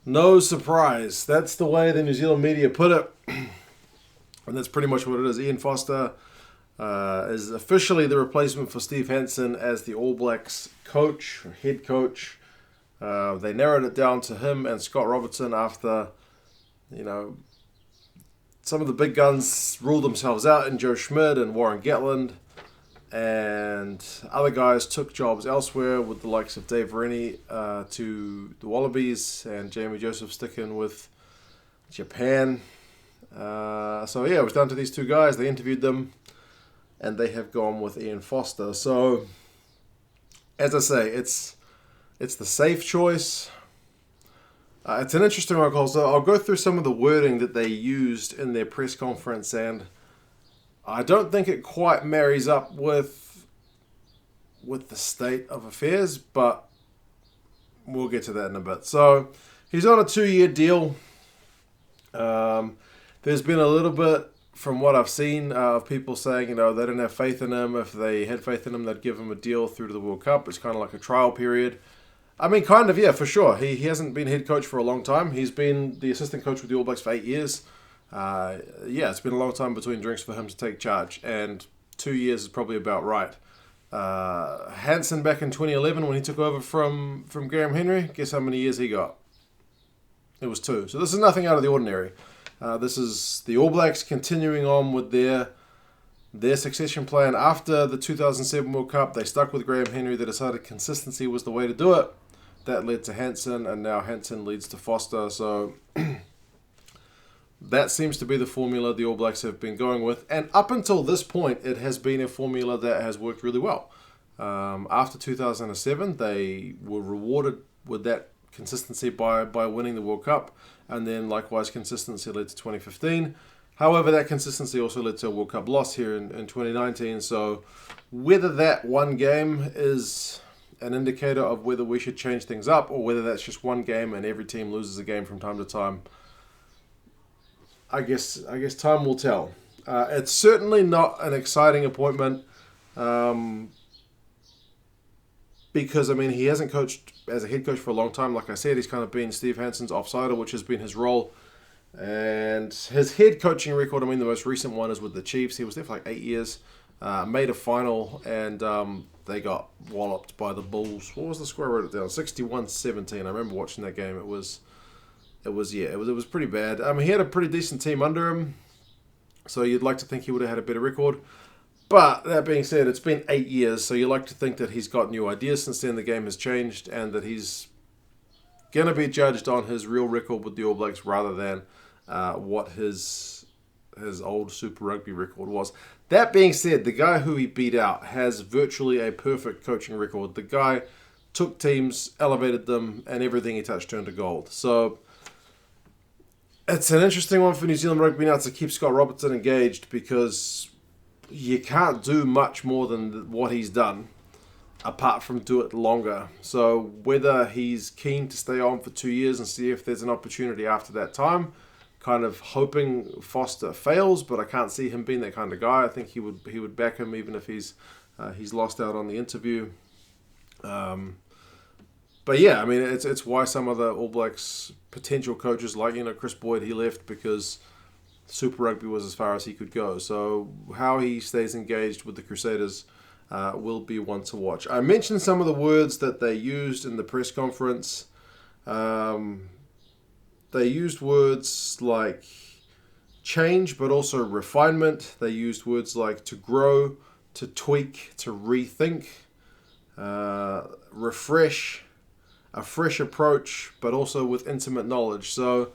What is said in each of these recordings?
No surprise. That's the way the New Zealand media put it. And that's pretty much what it is. Ian Foster is officially the replacement for Steve Hansen as the All Blacks coach, or head coach. They narrowed it down to him and Scott Robertson after, you know, some of the big guns ruled themselves out in Joe Schmidt and Warren Gatland. And other guys took jobs elsewhere, with the likes of Dave Rennie to the Wallabies and Jamie Joseph sticking with Japan. So it was down to these two guys. They interviewed them, and they have gone with Ian Foster. So, as I say, it's the safe choice. It's an interesting one, so I'll go through some of the wording that they used in their press conference, and I don't think it quite marries up with the state of affairs, but we'll get to that in a bit. So he's on a 2-year deal. There's been a little bit, from what I've seen, of people saying, they didn't have faith in him. If they had faith in him, they'd give him a deal through to the World Cup. It's kind of like a trial period. I mean, kind of, yeah, for sure. He hasn't been head coach for a long time. He's been the assistant coach with the All Blacks for 8 years. It's been a long time between drinks for him to take charge, and 2 years is probably about right. Hansen back in 2011 when he took over from Graham Henry, guess how many years he got? It was 2. So this is nothing out of the ordinary. This is the All Blacks continuing on with their succession plan after the 2007 World Cup. They stuck with Graham Henry. They decided consistency was the way to do it. That led to Hansen, and now Hansen leads to Foster. So that seems to be the formula the All Blacks have been going with. And up until this point, it has been a formula that has worked really well. After 2007, they were rewarded with that consistency by winning the World Cup. And then likewise, consistency led to 2015. However, that consistency also led to a World Cup loss here in 2019. So whether that one game is an indicator of whether we should change things up, or whether that's just one game and every team loses a game from time to time, I guess time will tell. It's certainly not an exciting appointment, because he hasn't coached as a head coach for a long time. Like I said, he's kind of been Steve Hansen's offsider, which has been his role. And his head coaching record, the most recent one is with the Chiefs. He was there for like 8 years, made a final, and they got walloped by the Bulls. What was the score? I wrote it down. 61-17. I remember watching that game. It was pretty bad. He had a pretty decent team under him, so you'd like to think he would have had a better record. But that being said, it's been 8 years, so you like to think that he's got new ideas since then. The game has changed, and that he's going to be judged on his real record with the All Blacks rather than what his old Super Rugby record was. That being said, the guy who he beat out has virtually a perfect coaching record. The guy took teams, elevated them, and everything he touched turned to gold. So it's an interesting one for New Zealand Rugby now to keep Scott Robertson engaged, because you can't do much more than what he's done apart from do it longer. So whether he's keen to stay on for 2 years and see if there's an opportunity after that time, kind of hoping Foster fails, but I can't see him being that kind of guy. I think he would back him even if he's lost out on the interview. But yeah, it's why some of the All Blacks potential coaches, like Chris Boyd, he left because Super Rugby was as far as he could go. So how he stays engaged with the Crusaders will be one to watch. I mentioned some of the words that they used in the press conference. They used words like change, but also refinement. They used words like to grow, to tweak, to rethink, refresh, a fresh approach, but also with intimate knowledge. So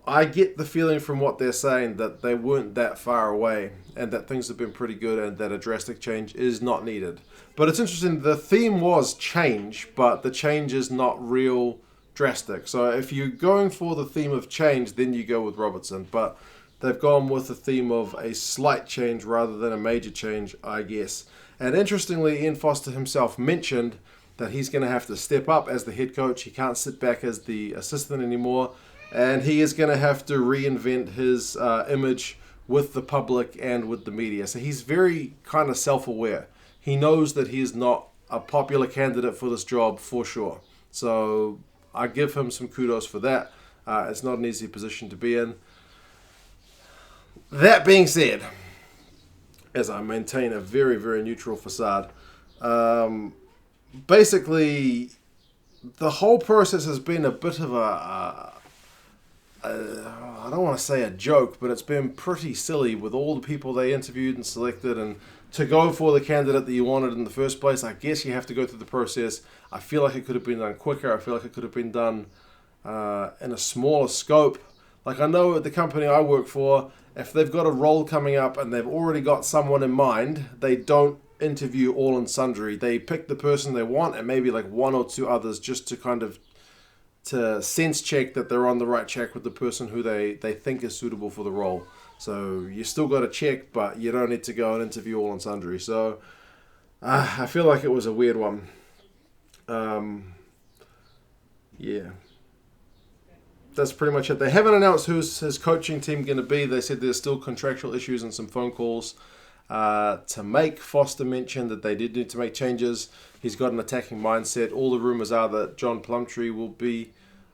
I get the feeling from what they're saying that they weren't that far away, and that things have been pretty good, and that a drastic change is not needed. But it's interesting, the theme was change, but the change is not real drastic. So if you're going for the theme of change, then you go with Robertson. But they've gone with the theme of a slight change rather than a major change, I guess. And interestingly, Ian Foster himself mentioned that he's going to have to step up as the head coach. He can't sit back as the assistant anymore. And he is going to have to reinvent his image with the public and with the media. So he's very kind of self-aware. He knows that he is not a popular candidate for this job for sure. So I give him some kudos for that. It's not an easy position to be in. That being said, as I maintain a very, very neutral facade, basically, the whole process has been a bit of I don't want to say a joke, but it's been pretty silly with all the people they interviewed and selected, and to go for the candidate that you wanted in the first place. I guess you have to go through the process. I feel like it could have been done quicker. I feel like it could have been done in a smaller scope. Like, I know at the company I work for, if they've got a role coming up and they've already got someone in mind, they don't interview all and sundry. They pick the person they want and maybe like one or two others just to kind of to sense check that they're on the right track with the person who they think is suitable for the role. So you still got to check, but you don't need to go and interview all and sundry. So I feel like it was a weird one. Yeah. That's pretty much it. They haven't announced who's his coaching team going to be. They said there's still contractual issues and some phone calls to make. Foster mentioned that they did need to make changes. He's got an attacking mindset. All the rumours are that John Plumtree will be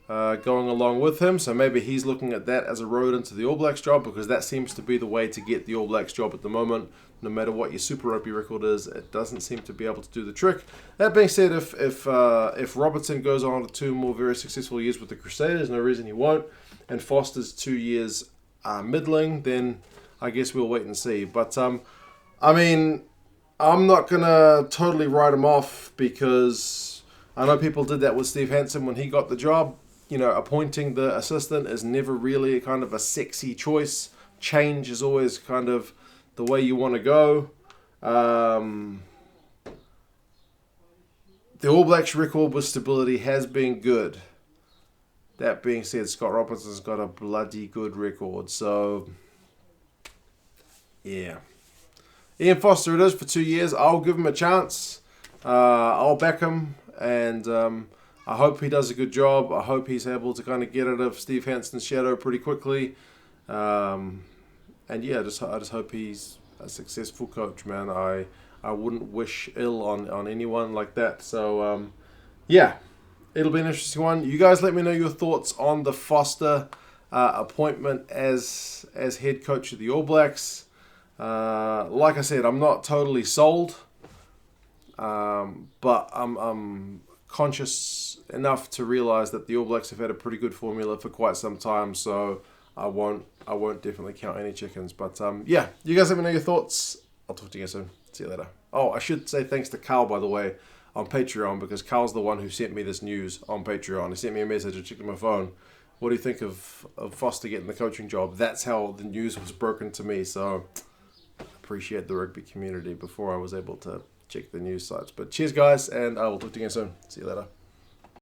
going along with him. So maybe he's looking at that as a road into the All Blacks job, because that seems to be the way to get the All Blacks job at the moment. No matter what your Super Rugby record is, it doesn't seem to be able to do the trick. That being said, if Robertson goes on to 2 more very successful years with the Crusaders, no reason he won't, and Foster's 2 years middling, then I guess we'll wait and see. But I mean, I'm not gonna totally write him off, because I know people did that with Steve Hansen when he got the job. You know, appointing the assistant is never really kind of a sexy choice. Change is always kind of the way you want to go. The All Blacks record with stability has been good. That being said, Scott Robertson's got a bloody good record. So, yeah. Ian Foster it is for 2 years. I'll give him a chance. I'll back him. And I hope he does a good job. I hope he's able to kind of get out of Steve Hansen's shadow pretty quickly. And yeah, I just hope he's a successful coach, man. I wouldn't wish ill on anyone like that. So, yeah, it'll be an interesting one. You guys let me know your thoughts on the Foster appointment as head coach of the All Blacks. Like I said, I'm not totally sold, but I'm conscious enough to realize that the All Blacks have had a pretty good formula for quite some time. So I won't definitely count any chickens. But yeah, you guys let me know your thoughts. I'll talk to you guys soon. See you later. Oh, I should say thanks to Carl, by the way, on Patreon, because Carl's the one who sent me this news on Patreon. He sent me a message. I checked on my phone. What do you think of Foster getting the coaching job? That's how the news was broken to me. So appreciate the rugby community before I was able to check the news sites. But cheers, guys, and I will talk to you again soon. See you later.